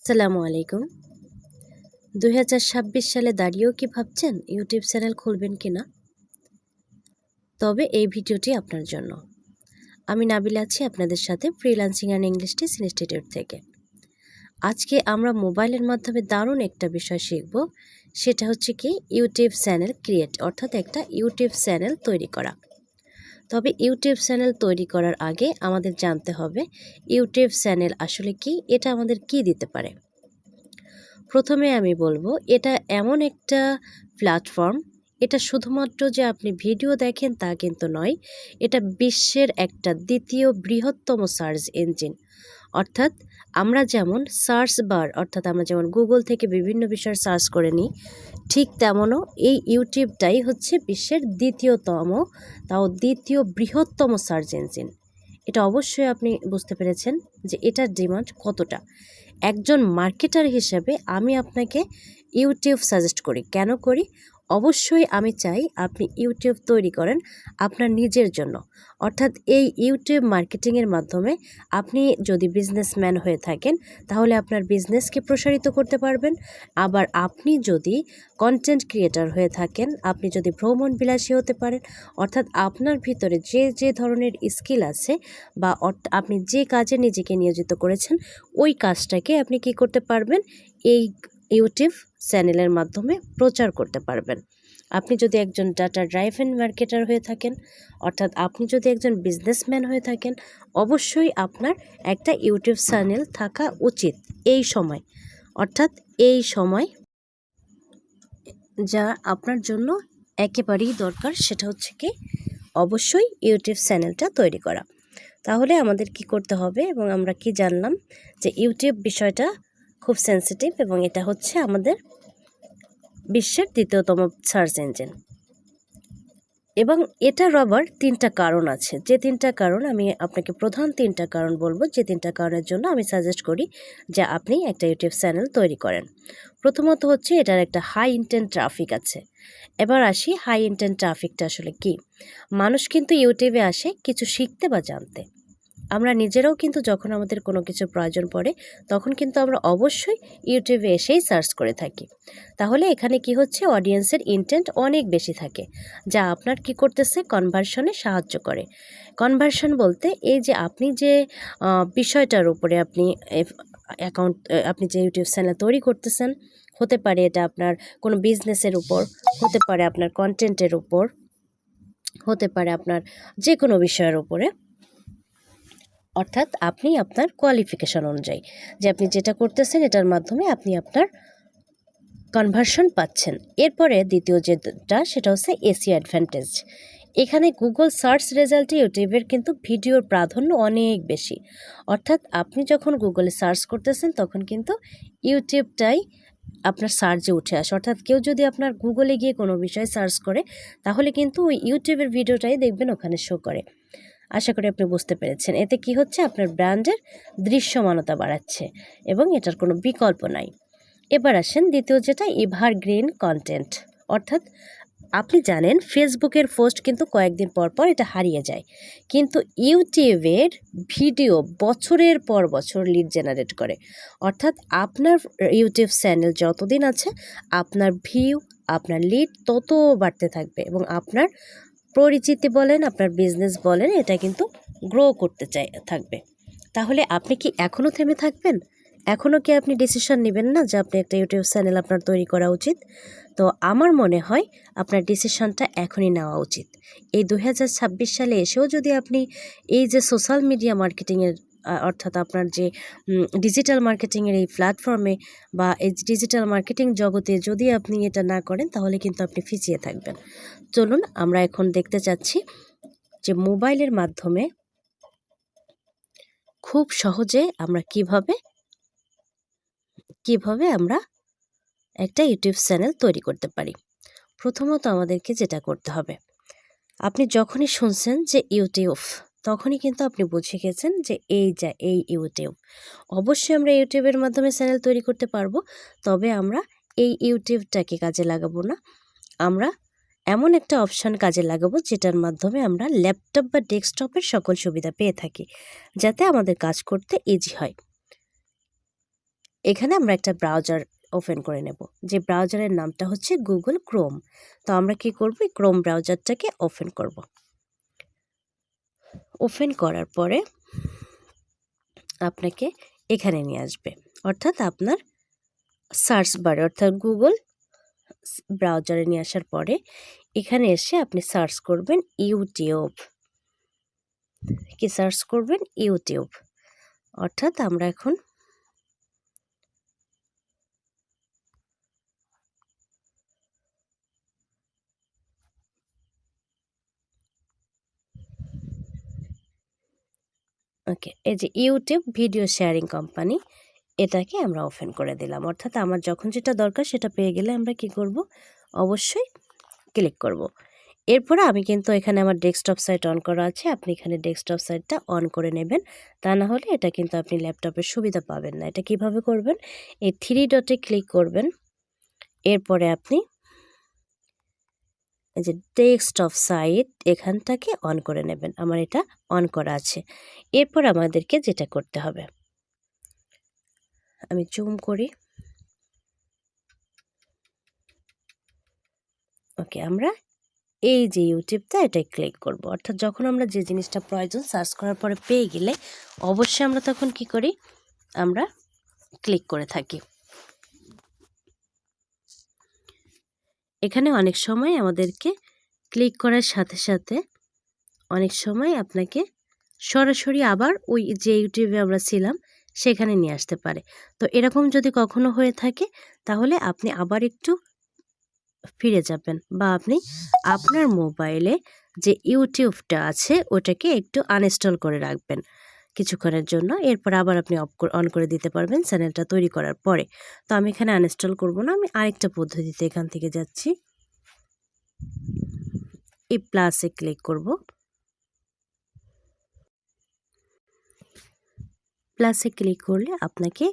আসসালামু আলাইকুম। ২০২৬ সালে দাঁড়িয়েও কি ভাবছেন ইউটিউব চ্যানেল খুলবেন কিনা? তবে এই ভিডিওটি আপনার জন্য। আমি নাবিলা আছি আপনাদের সাথে freelancing and English teach institute থেকে। আজকে আমরা মোবাইলের মাধ্যমে দারুণ একটা বিষয় শিখব। সেটা হচ্ছে কি ইউটিউব চ্যানেল ক্রিয়েট, অর্থাৎ একটা ইউটিউব চ্যানেল তৈরি করা। তবে ইউটিউব চ্যানেল তৈরি করার আগে আমাদের জানতে হবে ইউটিউব চ্যানেল আসলে কি, এটা আমাদের কি দিতে পারে। প্রথমে আমি বলবো এটা এমন একটা প্ল্যাটফর্ম, এটা শুধুমাত্র যে আপনি ভিডিও দেখেন তা কিন্তু নয়। এটা বিশ্বের একটা দ্বিতীয় বৃহত্তম সার্চ ইঞ্জিন। অর্থাৎ আমরা যেমন সার্চ বার, অর্থাৎ আমরা যেমন গুগল থেকে বিভিন্ন বিষয় সার্চ করে নিই, ঠিক তেমনও এই ইউটিউবটাই হচ্ছে বিশ্বের দ্বিতীয় বৃহত্তম সার্চ ইঞ্জিন। এটা অবশ্যই আপনি বুঝতে পেরেছেন যে এটার ডিমান্ড কতটা। একজন মার্কেটার হিসেবে আমি আপনাকে ইউটিউব সাজেস্ট করি। কেন করি? অবশ্যই আমি চাই আপনি ইউটিউব তৈরি করেন আপনার নিজের জন্য। অর্থাৎ এই ইউটিউব মার্কেটিংয়ের মাধ্যমে আপনি যদি বিজনেসম্যান হয়ে থাকেন তাহলে আপনার বিজনেসকে প্রসারিত করতে পারবেন। আবার আপনি যদি কন্টেন্ট ক্রিয়েটর হয়ে থাকেন, আপনি যদি ভ্রমণ বিলাসী হতে পারেন, অর্থাৎ আপনার ভিতরে যে যে ধরনের স্কিল আছে বা আপনি যে কাজে নিজেকে নিয়োজিত করেছেন ওই কাজটাকে আপনি কি করতে পারবেন, এই ইউটিউব চ্যানেলের মাধ্যমে প্রচার করতে পারবেন। আপনি যদি একজন ডাটা ড্রাইভেন মার্কেটার হয়ে থাকেন, অর্থাৎ আপনি যদি একজন বিজনেসম্যান হয়ে থাকেন, অবশ্যই আপনার একটা ইউটিউব চ্যানেল থাকা উচিত এই সময়। অর্থাৎ এই সময় যা আপনার জন্য একেবারেই দরকার সেটা হচ্ছে কি অবশ্যই ইউটিউব চ্যানেলটা তৈরি করা। তাহলে আমাদের কি করতে হবে এবং আমরা কি জানলাম যে ইউটিউব বিষয়টা খুব সেন্সিটিভ এবং এটা হচ্ছে আমাদের বিশ্বের দ্বিতীয়তম সার্চ ইঞ্জিন। এবং এটার আবার ৩টা কারণ আছে, যে ৩টা কারণ আমি আপনাকে প্রধান ৩টা কারণ বলবো, যে ৩টা কারণের জন্য আমি সাজেস্ট করি যে আপনি একটা ইউটিউব চ্যানেল তৈরি করেন। প্রথমত হচ্ছে এটার একটা হাই ইন্টেন্ট ট্রাফিক আছে। এবার আসি হাই ইন্টেন্ট ট্রাফিকটা আসলে কি। মানুষ কিন্তু ইউটিউবে আসে কিছু শিখতে বা জানতে। আমরা নিজেরাও কিন্তু যখন আমাদের কোনো কিছু প্রয়োজন পড়ে তখন কিন্তু আমরা অবশ্যই ইউটিউবে এসেই সার্চ করে থাকি। তাহলে এখানে কি হচ্ছে, অডিয়েন্সের ইন্টেন্ট অনেক বেশি থাকে, যা আপনার কি করতেছে কনভার্সনে সাহায্য করে। কনভার্সন বলতে এই যে আপনি যে বিষয়টার উপরে আপনি আপনি যে ইউটিউব চ্যানেল তৈরি করতেছেন, হতে পারে এটা আপনার কোনো বিজনেসের উপর, হতে পারে আপনার কন্টেন্টের উপর, হতে পারে আপনার যে কোনো বিষয়ের উপরে। অর্থাৎ আপনি আপনার কোয়ালিফিকেশন অনুযায়ী যে আপনি যেটা করতেছেন এটার মাধ্যমে আপনি আপনার কনভার্সন পাচ্ছেন। এরপরে দ্বিতীয় যেটা সেটা হচ্ছে এসিও অ্যাডভান্টেজ। এখানে গুগল সার্চ রেজাল্টে ইউটিউবের কিন্তু ভিডিওর প্রাধান্য অনেক বেশি। অর্থাৎ আপনি যখন গুগলে সার্চ করতেছেন তখন কিন্তু ইউটিউবটাই আপনার সার্চে উঠে আসে। অর্থাৎ কেউ যদি আপনার গুগলে গিয়ে কোনো বিষয় সার্চ করে তাহলে কিন্তু ওই ইউটিউবের ভিডিওটাই দেখবেন ওখানে শো করে। আশা করি আপনি বুঝতে পেরেছেন। এতে কি হচ্ছে, আপনার ব্র্যান্ডের দৃশ্যমানতা বাড়াচ্ছে এবং এটার কোনো বিকল্প নাই। এবার আসেন দ্বিতীয় যেটা, এভারগ্রিন কন্টেন্ট। অর্থাৎ আপনি জানেন ফেসবুকের পোস্ট কিন্তু কয়েকদিন পর পর এটা হারিয়ে যায়, কিন্তু ইউটিউবের ভিডিও বছরের পর বছর লিড জেনারেট করে। অর্থাৎ আপনার ইউটিউব চ্যানেল যতদিন আছে আপনার ভিউ, আপনার লিড তত বাড়তে থাকবে এবং আপনার পরিচিতি বলেন, আপনার বিজনেস বলেন, এটা কিন্তু গ্রো করতে থাকবে। তাহলে আপনি কি এখনও থেমে থাকবেন? এখনও কি আপনি ডিসিশন নেবেন না যে আপনি একটা ইউটিউব চ্যানেল আপনার তৈরি করা উচিত? তো আমার মনে হয় আপনার ডিসিশনটা এখনই নেওয়া উচিত। এই 2026 সালে এসেও যদি আপনি এই যে সোশ্যাল মিডিয়া মার্কেটিংয়ের অর্থাৎ আপনার যে ডিজিটাল মার্কেটিংয়ের এই প্ল্যাটফর্মে বা এই ডিজিটাল মার্কেটিং জগতে যদি আপনি এটা না করেন তাহলে কিন্তু আপনি পিছিয়ে থাকবেন। চলুন আমরা এখন দেখতে চাচ্ছি যে মোবাইলের মাধ্যমে খুব সহজে আমরা কিভাবে আমরা একটা ইউটিউব চ্যানেল তৈরি করতে পারি। প্রথমত আমাদেরকে যেটা করতে হবে, আপনি যখনই শুনছেন যে ইউটিউব তখনই কিন্তু আপনি বুঝে গেছেন যে এই ইউটিউব। অবশ্যই আমরা ইউটিউবের মাধ্যমে চ্যানেল তৈরি করতে পারবো, তবে আমরা এই ইউটিউবটাকে কাজে লাগাবো না। আমরা এমন একটা অপশান কাজে লাগাবো যেটার মাধ্যমে আমরা ল্যাপটপ বা ডেস্কটপের সকল সুবিধা পেয়ে থাকি, যাতে আমাদের কাজ করতে ইজি হয়। এখানে আমরা একটা ব্রাউজার ওপেন করে নেব, যে ব্রাউজারের নামটা হচ্ছে গুগল ক্রোম। তো আমরা কি করব, এই ক্রোম ব্রাউজারটাকে ওপেন করব। ওপেন করার পরে আপনাকে এখানে নিয়ে আসবে, অর্থাৎ আপনার সার্চ বারে, অর্থাৎ গুগল ব্রাউজারে নিয়ে আসার পরে এখানে এসে আপনি সার্চ করবেন ইউটিউব। কি সার্চ করবেন? ইউটিউব। অর্থাৎ আমরা এখন ওকে, এই যে ইউটিউব ভিডিও শেয়ারিং কোম্পানি, এটাকে আমরা ওপেন করে দিলাম। অর্থাৎ আমার যখন যেটা দরকার সেটা পেয়ে গেলে আমরা কি করব, অবশ্যই ক্লিক করব। এরপরে আমি কিন্তু এখানে আমার ডেস্কটপ সাইট অন করা আছে, আপনি এখানে ডেস্কটপ সাইটটা অন করে নেবেন, তা না হলে এটা কিন্তু আপনি ল্যাপটপের সুবিধা পাবেন না। এটা কিভাবে করবেন, এই 3 ডটে ক্লিক করবেন, এরপরে আপনি এই যে ডেস্কটপ সাইট এখানটাকে অন করে নেবেন। আমার এটা অন করা আছে। এরপর আমাদেরকে যেটা করতে হবে, আমি জুম করি। ওকে, আমরা এই যে ইউটিউবটা এটাই ক্লিক করব। অর্থাৎ যখন আমরা যে জিনিসটা প্রয়োজন সার্চ করার পরে পেয়ে গেলে অবশ্যই আমরা তখন কি করি, আমরা ক্লিক করে থাকি। এখানে অনেক সময় আমাদেরকে ক্লিক করার সাথে সাথে অনেক সময় আপনাকে সরাসরি আবার ওই যে ইউটিউবে আমরা ছিলাম সেখানে নিয়ে আসতে পারে। তো এরকম যদি কখনো হয়ে থাকে তাহলে আপনি আবার একটু ফিরে যাবেন, বা আপনি আপনার মোবাইলে যে ইউটিউবটা আছে ওটাকে একটু আনইনস্টল করে রাখবেন কিছুক্ষণের জন্য। এরপর আবার আপনি অন করে দিতে পারবেন চ্যানেলটা তৈরি করার পরে। তো আমি এখানে আনইনস্টল করব না, আমি আরেকটা পদ্ধতিতে এখান থেকে যাচ্ছি। এই প্লাসে ক্লিক করব। প্লাসে ক্লিক করলে আপনাকে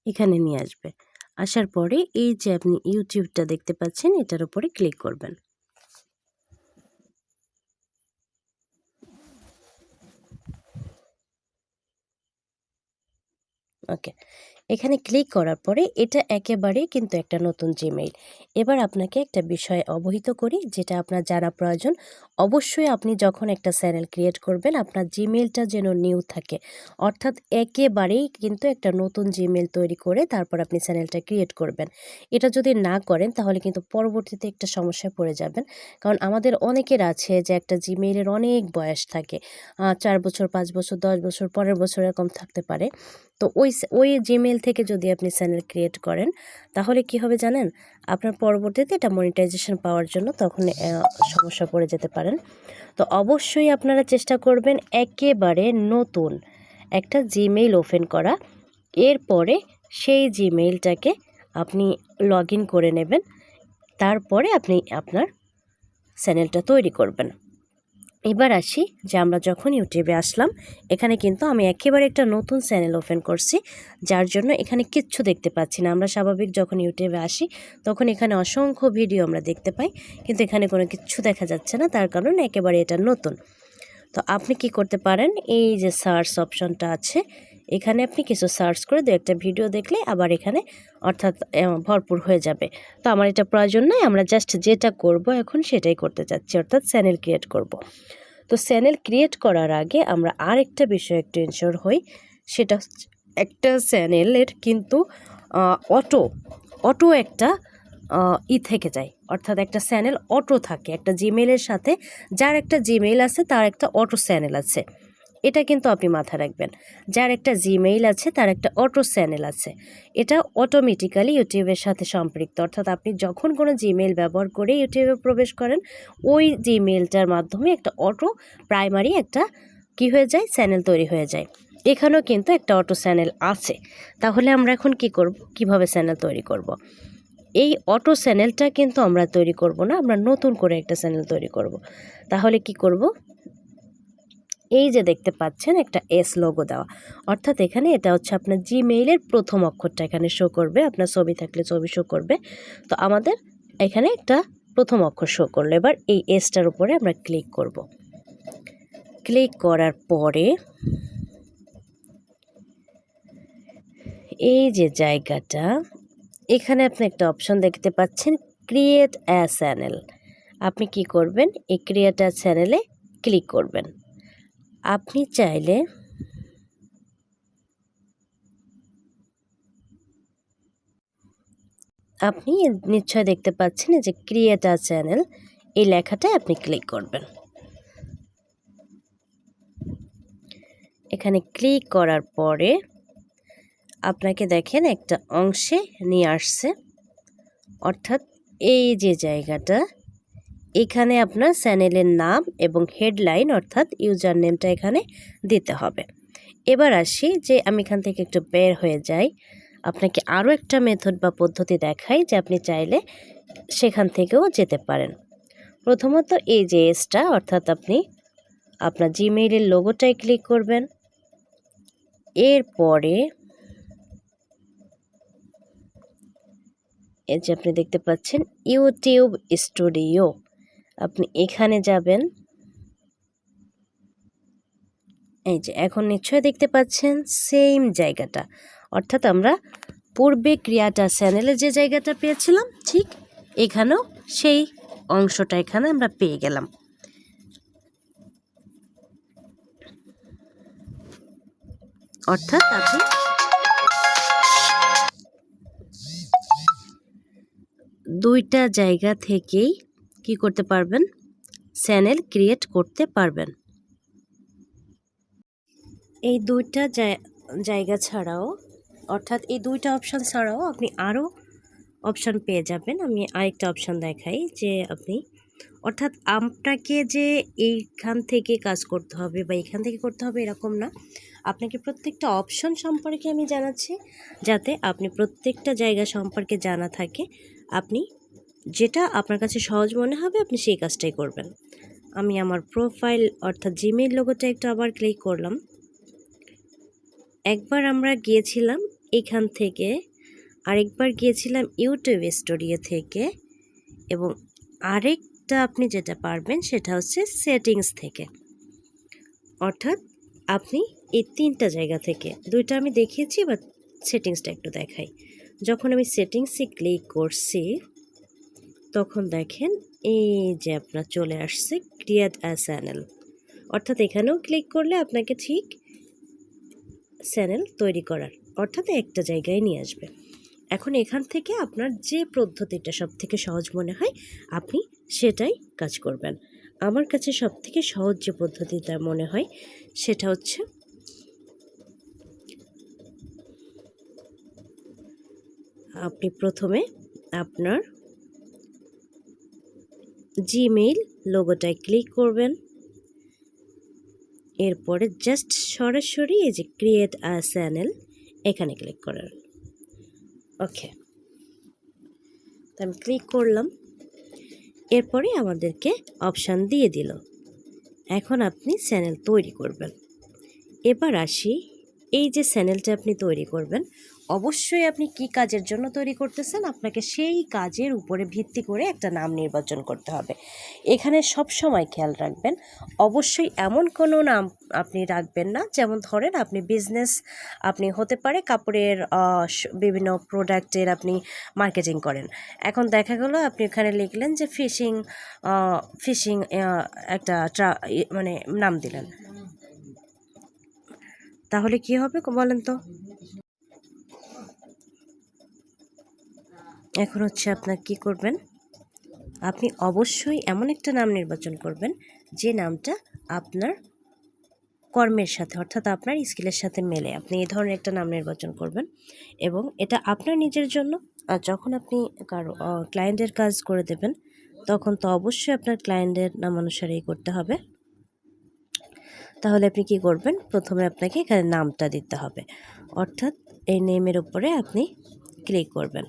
এখানে নিয়ে আসবে। আসার পরে এই যে আপনি ইউটিউবটা দেখতে পাচ্ছেন এটার উপরে ক্লিক করবেন। ওকে, এখানে ক্লিক করার পরে এটা একেবারেই কিন্তু একটা নতুন জিমেইল। এবার আপনাকে একটা বিষয় অবহিত করি যেটা আপনার জানা প্রয়োজন। অবশ্যই আপনি যখন একটা চ্যানেল ক্রিয়েট করবেন আপনার জিমেইলটা যেন নিউ থাকে, অর্থাৎ একেবারেই কিন্তু একটা নতুন জিমেইল তৈরি করে তারপর আপনি চ্যানেলটা ক্রিয়েট করবেন। এটা যদি না করেন তাহলে কিন্তু পরবর্তীতে একটা সমস্যায় পড়ে যাবেন। কারণ আমাদের অনেকের আছে যে একটা জিমেইলের অনেক বয়স থাকে, 4 বছর, 5 বছর, 10 বছর, পরের বছর এরকম থাকতে পারে। তো ওই জিমেইল থেকে যদি আপনি চ্যানেল ক্রিয়েট করেন তাহলে কি হবে জানেন, আপনার পরবর্তীতে এটা মনিটাইজেশন পাওয়ার জন্য তখন সমস্যা পড়ে যেতে পারেন। তো অবশ্যই আপনারা চেষ্টা করবেন একেবারে নতুন একটা জিমেইল ওপেন করা। এরপরে সেই জিমেইলটাকে আপনি লগ ইন করে নেবেন, তারপরে আপনি আপনার চ্যানেলটা তৈরি করবেন। এবার আসি যে আমরা যখন ইউটিউবে আসলাম এখানে কিন্তু আমি একেবারে একটা নতুন চ্যানেল ওপেন করছি, যার জন্য এখানে কিচ্ছু দেখতে পাচ্ছি না। আমরা স্বাভাবিক যখন ইউটিউবে আসি তখন এখানে অসংখ্য ভিডিও আমরা দেখতে পাই, কিন্তু এখানে কোনো কিচ্ছু দেখা যাচ্ছে না, তার কারণ একেবারে এটা নতুন। তো আপনি কি করতে পারেন, এই যে সার্চ অপশনটা আছে এখানে আপনি কিছু সার্চ করে দু একটা ভিডিও দেখলে আবার এখানে অর্থাৎ ভরপুর হয়ে যাবে। তো আমার এটা প্রয়োজন নাই, আমরা জাস্ট যেটা করব এখন সেটাই করতে চাচ্ছি, অর্থাৎ চ্যানেল ক্রিয়েট করব। তো চ্যানেল ক্রিয়েট করার আগে আমরা আরেকটা বিষয় একটু এনশিওর হই, সেটা হচ্ছে একটা চ্যানেলের কিন্তু অটো অটো একটা থেকে যায়, অর্থাৎ একটা চ্যানেল অটো থাকে একটা জিমেইলের সাথে। যার একটা জিমেইল আছে তার একটা অটো চ্যানেল আছে, এটা কিন্তু আপনি মাথায় রাখবেন। যার একটা জিমেইল আছে তার একটা অটো চ্যানেল আছে, এটা অটোমেটিক্যালি ইউটিউবের সাথে সম্পৃক্ত। অর্থাৎ আপনি যখন কোনো জিমেইল ব্যবহার করে ইউটিউবে প্রবেশ করেন ওই জিমেইলটার মাধ্যমে একটা অটো প্রাইমারি একটা কি হয়ে যায়, চ্যানেল তৈরি হয়ে যায়। এখানেও কিন্তু একটা অটো চ্যানেল আছে। তাহলে আমরা এখন কি করব, কিভাবে চ্যানেল তৈরি করব? এই অটো চ্যানেলটা কিন্তু আমরা তৈরি করব না, আমরা নতুন করে একটা চ্যানেল তৈরি করব। তাহলে কি করব, এই যে দেখতে পাচ্ছেন একটা এস লোগো দেওয়া, অর্থাৎ এখানে এটা হচ্ছে আপনার জিমেইলের প্রথম অক্ষরটা এখানে শো করবে, আপনার ছবি থাকলে ছবি শো করবে। তো আমাদের এখানে একটা প্রথম অক্ষর শো করলো। এবার এই এসটার উপরে আমরা ক্লিক করব। ক্লিক করার পরে এই যে জায়গাটা, এখানে আপনি একটা অপশন দেখতে পাচ্ছেন, ক্রিয়েট অ্যা চ্যানেল। আপনি কি করবেন, এই ক্রিয়েট অ্যা চ্যানেলে ক্লিক করবেন। আপনি চাইলে আপনি নিশ্চয় দেখতে পাচ্ছেন যে ক্রিয়েট অ্যা চ্যানেল, এই লেখাটায় আপনি ক্লিক করবেন। এখানে ক্লিক করার পরে আপনাকে দেখেন একটা অংশে নিয়ে আসছে, অর্থাৎ এই যে জায়গাটা, এখানে আপনার চ্যানেলের নাম এবং হেডলাইন অর্থাৎ ইউজার নেমটা এখানে দিতে হবে। এবার আসি যে আমি এখান থেকে একটু বের হয়ে যাই, আপনাকে আরও একটা মেথড বা পদ্ধতি দেখাই যে আপনি চাইলে সেখান থেকেও যেতে পারেন। প্রথমত এই যে এসটা, অর্থাৎ আপনি আপনার জিমেইলের লোগোটায় ক্লিক করবেন। এরপরে এই যে আপনি দেখতে পাচ্ছেন ইউটিউব স্টুডিও, আপনি এখানে যাবেন। এই যে এখন নিশ্চয়ই দেখতে পাচ্ছেন সেম জায়গাটা, অর্থাৎ আমরা পূর্বে ক্রিয়েটার চ্যানেলে যে জায়গাটা পেয়েছিলাম ঠিক এখানেও সেই অংশটা এখানে আমরা পেয়ে গেলাম। অর্থাৎ আপনি দুইটা জায়গা থেকেই কি করতে পারবেন, চ্যানেল ক্রিয়েট করতে পারবেন। এই দুইটা জায়গা ছাড়াও, অর্থাৎ এই দুইটা অপশান ছাড়াও আপনি আরও অপশান পেয়ে যাবেন। আমি আরেকটা অপশান দেখাই যে আপনি, অর্থাৎ আপনাকে যে এইখান থেকে কাজ করতে হবে বা এখান থেকে করতে হবে এরকম না, আপনাকে প্রত্যেকটা অপশন সম্পর্কে আমি জানাচ্ছি, যাতে আপনি প্রত্যেকটা জায়গা সম্পর্কে জানা থাকে। আপনি যেটা আপনার কাছে সহজ মনে হবে আপনি সেই কাজটাই করবেন। আমি আমার প্রোফাইল অর্থাৎ জিমেইল লোগোটা একটু আবার ক্লিক করলাম। একবার আমরা গিয়েছিলাম এখান থেকে, আরেকবার গিয়েছিলাম ইউটিউব স্টুডিও থেকে, এবং আরেকটা আপনি যেটা পারবেন সেটা হচ্ছে সেটিংস থেকে। অর্থাৎ আপনি এই তিনটা জায়গা থেকে, দুইটা আমি দেখিয়েছি, বা সেটিংসটা একটু দেখাই। যখন আমি সেটিংসে ক্লিক করছি তখন দেখেন এই যে আপনার চলে আসছে ক্রিয়েট অ্যা চ্যানেল, অর্থাৎ এখানেও ক্লিক করলে আপনাকে ঠিক চ্যানেল তৈরি করার, অর্থাৎ একটা জায়গায় নিয়ে আসবে। এখন এখান থেকে আপনার যে পদ্ধতিটা সব থেকে সহজ মনে হয় আপনি সেটাই কাজ করবেন। আমার কাছে সব থেকে সহজ যে পদ্ধতিটা মনে হয় সেটা হচ্ছে, আপনি প্রথমে আপনার জিমেইল লোগোটায় ক্লিক করবেন। এরপরে জাস্ট সরাসরি এই যে ক্রিয়েট আ চ্যানেল এখানে ক্লিক করেন। ওকে, তো আমি ক্লিক করলাম। এরপরে আমাদেরকে অপশান দিয়ে দিল, এখন আপনি চ্যানেল তৈরি করবেন। এবার আসি, এই যে চ্যানেলটা আপনি তৈরি করবেন, অবশ্যই আপনি কি কাজের জন্য তৈরি করতেছেন আপনাকে সেই কাজের উপরে ভিত্তি করে একটা নাম নির্বাচন করতে হবে। এখানে সব সময় খেয়াল রাখবেন, অবশ্যই এমন কোনো নাম আপনি রাখবেন না, যেমন ধরেন আপনি বিজনেস, আপনি হতে পারে কাপড়ের বিভিন্ন প্রোডাক্টের আপনি মার্কেটিং করেন। এখন দেখা গেল আপনি এখানে লিখলেন যে ফিশিং ফিশিং একটা মানে নাম দিলেন, তাহলে কি হবে বলেন তো? এখন হচ্ছে আপনার কি করবেন, আপনি অবশ্যই এমন একটা নাম নির্বাচন করবেন যে নামটা আপনার কর্মের সাথে, অর্থাৎ আপনার স্কিলের সাথে মেলে। আপনি এই ধরনের একটা নাম নির্বাচন করবেন এবং এটা আপনার নিজের জন্য। আর যখন আপনি কারো ক্লায়েন্টের কাজ করে দেবেন তখন তো অবশ্যই আপনার ক্লায়েন্টের নাম অনুসারেই করতে হবে। তাহলে আপনি কি করবেন, প্রথমে আপনাকে এখানে নামটা দিতে হবে, অর্থাৎ এই নেমের উপরে আপনি ক্লিক করবেন।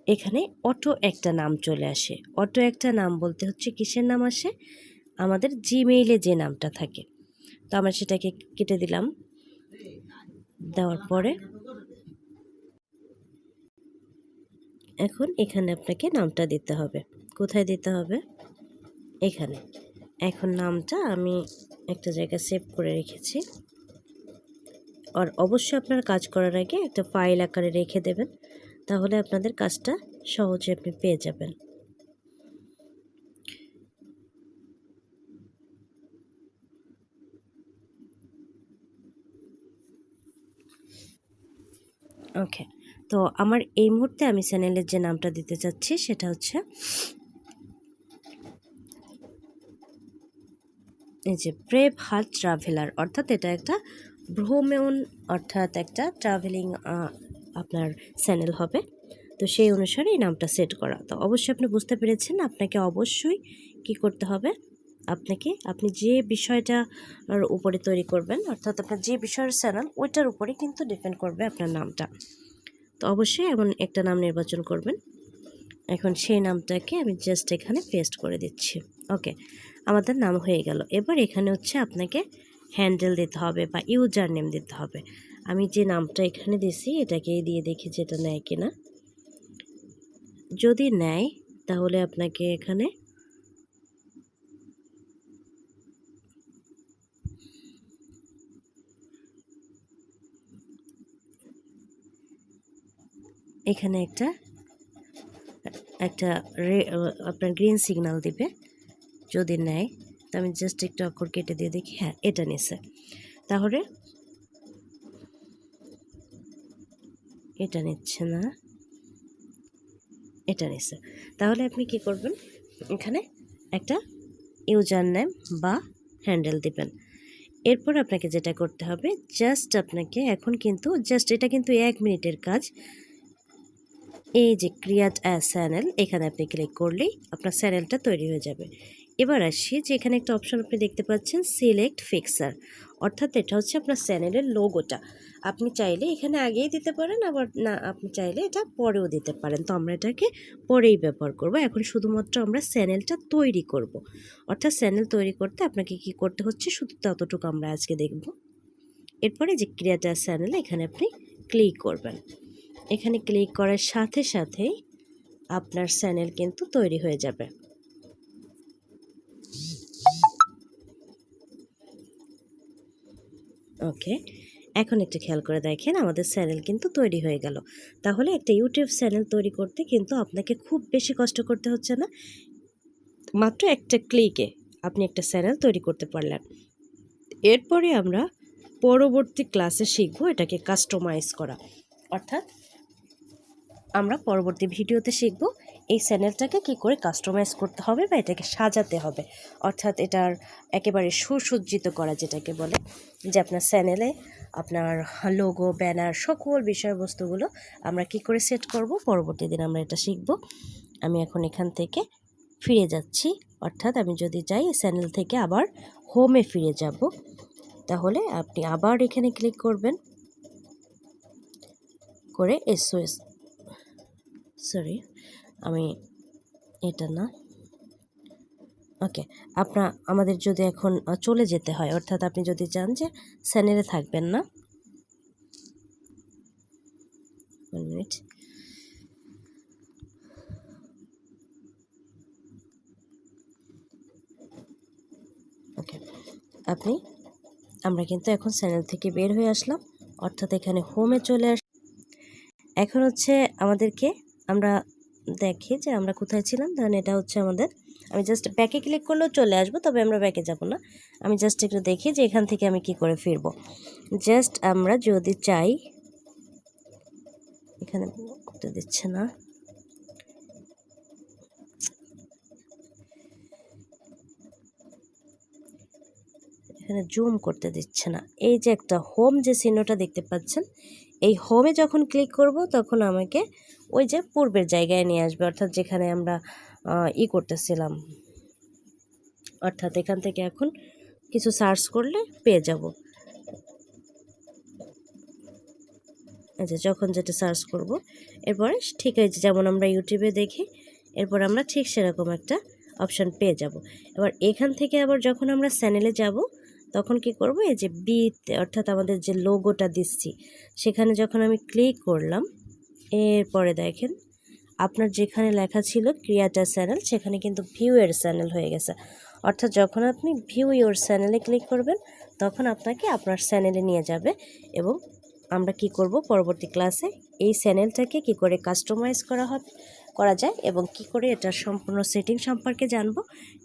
এখানে অটো একটা নাম চলে আসে। অটো একটা নাম বলতে হচ্ছে কিসের নাম আসে, আমাদের জিমেইলে যে নামটা থাকে। তো আমরা সেটাকে কেটে দিলাম। দেওয়ার পরে এখন এখানে আপনাকে নামটা দিতে হবে। কোথায় দিতে হবে, এখানে। এখন নামটা আমি একটা জায়গায় সেভ করে রেখেছি। আর অবশ্যই আপনার কাজ করার আগে একটা ফাইল আকারে রেখে দেবেন, তাহলে আপনাদের কাজটা সহজে আপনি পেয়ে যাবেন। ওকে, তো আমার এই মুহূর্তে আমি চ্যানেলের যে নামটা দিতে চাচ্ছি সেটা হচ্ছে এই যে ব্রেভ হার্ট ট্রাভেলার, অর্থাৎ এটা একটা ভ্রমণ অর্থাৎ একটা ট্রাভেলিং আপনার চ্যানেল হবে। তো সেই অনুসারে এই নামটা সেট করা। তো অবশ্যই আপনি বুঝতে পেরেছেন আপনাকে অবশ্যই কি করতে হবে, আপনি যে বিষয়টার উপরে তৈরি করবেন, অর্থাৎ আপনার যে বিষয়ের চ্যানেল ওইটার উপরে কিন্তু ডিপেন্ড করবে আপনার নামটা। তো অবশ্যই এমন একটা নাম নির্বাচন করবেন। এখন সেই নামটাকে আমি জাস্ট এখানে পেস্ট করে দিচ্ছি। ওকে, আমাদের নাম হয়ে গেল। এবার এখানে হচ্ছে আপনাকে হ্যান্ডেল দিতে হবে বা ইউজার নেম দিতে হবে। আমি যে নামটা এখানে দিছি এটাকেই দিয়ে দেখি যেটা নেয় কিনা। যদি নেয় তাহলে আপনাকে এখানে একটা আপনার গ্রিন সিগন্যাল দিবে। যদি নেয় তো আমি জাস্ট একটু অক্ষর কেটে দিয়ে দেখি, হ্যাঁ এটা নিছে। তাহলে এটা নিচ্ছে না, এটা নিছে। তাহলে আপনি কি করবেন, এখানে একটা ইউজার নেম বা হ্যান্ডেল দিবেন। এরপর আপনাকে যেটা করতে হবে, জাস্ট আপনাকে এখন কিন্তু জাস্ট এটা কিন্তু 1 মিনিটের কাজ। এই যে ক্রিয়েট অ্যা চ্যানেল, এখানে আপনি ক্লিক করলেই আপনার চ্যানেলটা তৈরি হয়ে যাবে। এবার আসি যে এখানে একটা অপশন আপনি দেখতে পাচ্ছেন সিলেক্ট ফিক্সার, অর্থাৎ এটা হচ্ছে আপনার চ্যানেলের লোগোটা। আপনি চাইলে এখানে আগেই দিতে পারেন, আবার না আপনি চাইলে এটা পরেও দিতে পারেন। তো আমরা এটাকে পরেই ব্যবহার করব। এখন শুধুমাত্র আমরা চ্যানেলটা তৈরি করব। অর্থাৎ চ্যানেল তৈরি করতে আপনাকে কি করতে হচ্ছে শুধু ততটুকু আমরা আজকে দেখব। এরপরে যে ক্রিয়েট অ্যা চ্যানেল, এখানে আপনি ক্লিক করবেন। এখানে ক্লিক করার সাথে সাথেই আপনার চ্যানেল কিন্তু তৈরি হয়ে যাবে। ওকে, এখন একটু খেয়াল করে দেখেন আমাদের চ্যানেল কিন্তু তৈরি হয়ে গেল। তাহলে একটা ইউটিউব চ্যানেল তৈরি করতে কিন্তু আপনাকে খুব বেশি কষ্ট করতে হচ্ছে না, মাত্র একটা ক্লিকে আপনি একটা চ্যানেল তৈরি করতে পারলেন। এরপরে আমরা পরবর্তী ক্লাসে শিখব এটাকে কাস্টমাইজ করা, অর্থাৎ আমরা পরবর্তী ভিডিওতে শিখব এই চ্যানেলটাকে কি করে কাস্টমাইজ করতে হবে বা এটাকে সাজাতে হবে, অর্থাৎ এটার একেবারে সুসজ্জিত করা, যেটাকে বলে যে আপনার চ্যানেলে আপনার লোগো, ব্যানার, সকল বিষয়বস্তুগুলো আমরা কি করে সেট করব, পরবর্তী দিন আমরা এটা শিখব। আমি এখন এখান থেকে ফিরে যাচ্ছি, অর্থাৎ আমি যদি চাই চ্যানেল থেকে আবার হোমে ফিরে যাব, তাহলে আপনি আবার এখানে ক্লিক করবেন করে এসওএস, সরি আমি এটা না, ওকে, আমাদের যদি এখন চলে যেতে হয়, অর্থাৎ আপনি যদি চান যে চ্যানেলে থাকবেন না, 1 মিনিট, ওকে, আমরা কিন্তু এখন চ্যানেল থেকে বের হয়ে আসলাম, অর্থাৎ এখানে হোমে চলে এখন হচ্ছে আমাদেরকে আমরা দেখি যে আমরা কোথায় ছিলাম। ধরেন এটা হচ্ছে আমাদের, আমি জাস্ট ব্যাকে ক্লিক করলেও চলে আসবো, তবে আমরা ব্যাকে যাব না। আমি জাস্ট একটু দেখি যে এখান থেকে আমি কি করে ফিরবো। জাস্ট আমরা যদি চাই, এখানে করতে দিচ্ছে না, এখানে জুম করতে দিচ্ছে না। এই যে একটা হোম যে চিহ্নটা দেখতে পাচ্ছেন, এই হোমে যখন ক্লিক করব তখন আমাকে ওই যে পূর্বের জায়গায় নিয়ে আসবে, অর্থাৎ যেখানে আমরা করতেছিলাম, অর্থাৎ এখান থেকে এখন কিছু সার্চ করলে পেয়ে যাব। আচ্ছা, যখন যেটা সার্চ করব এরপরে ঠিক আছে, যেমন আমরা ইউটিউবে দেখি, এরপর আমরা ঠিক সেরকম একটা অপশান পেয়ে যাব। এবার এখান থেকে আবার যখন আমরা চ্যানেলে যাব তখন কি করব, এই যে অর্থাৎ আমাদের যে লোগোটা দিচ্ছি সেখানে যখন আমি ক্লিক করলাম, এরপরে দেখেন আপনার যেখানে লেখা ছিল ক্রিয়েটর চ্যানেল সেখানে কিন্তু ভিউয়ের চ্যানেল হয়ে গেছে। অর্থাৎ যখন আপনি ভিউ ইওর চ্যানেলে ক্লিক করবেন তখন আপনাকে আপনার চ্যানেলে নিয়ে যাবে। এবং আমরা কি করব পরবর্তী ক্লাসে এই চ্যানেলটাকে কি করে কাস্টমাইজ করা যায় এবং কি করে এটার সম্পূর্ণ সেটিং সম্পর্কে জানব,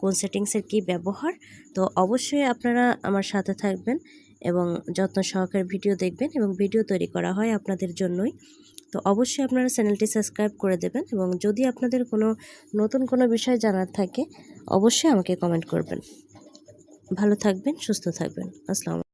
কোন সেটিংসের কি ব্যবহার। তো অবশ্যই আপনারা আমার সাথে থাকবেন এবং যত্ন সহকারে ভিডিও দেখবেন, এবং ভিডিও তৈরি করা হয় আপনাদের জন্যই। তো অবশ্যই আপনারা চ্যানেলটি সাবস্ক্রাইব করে দেবেন, এবং যদি আপনাদের নতুন কোনো বিষয় জানার থাকে অবশ্যই আমাকে কমেন্ট করবেন। ভালো থাকবেন, সুস্থ থাকবেন। আসসালামু আলাইকুম।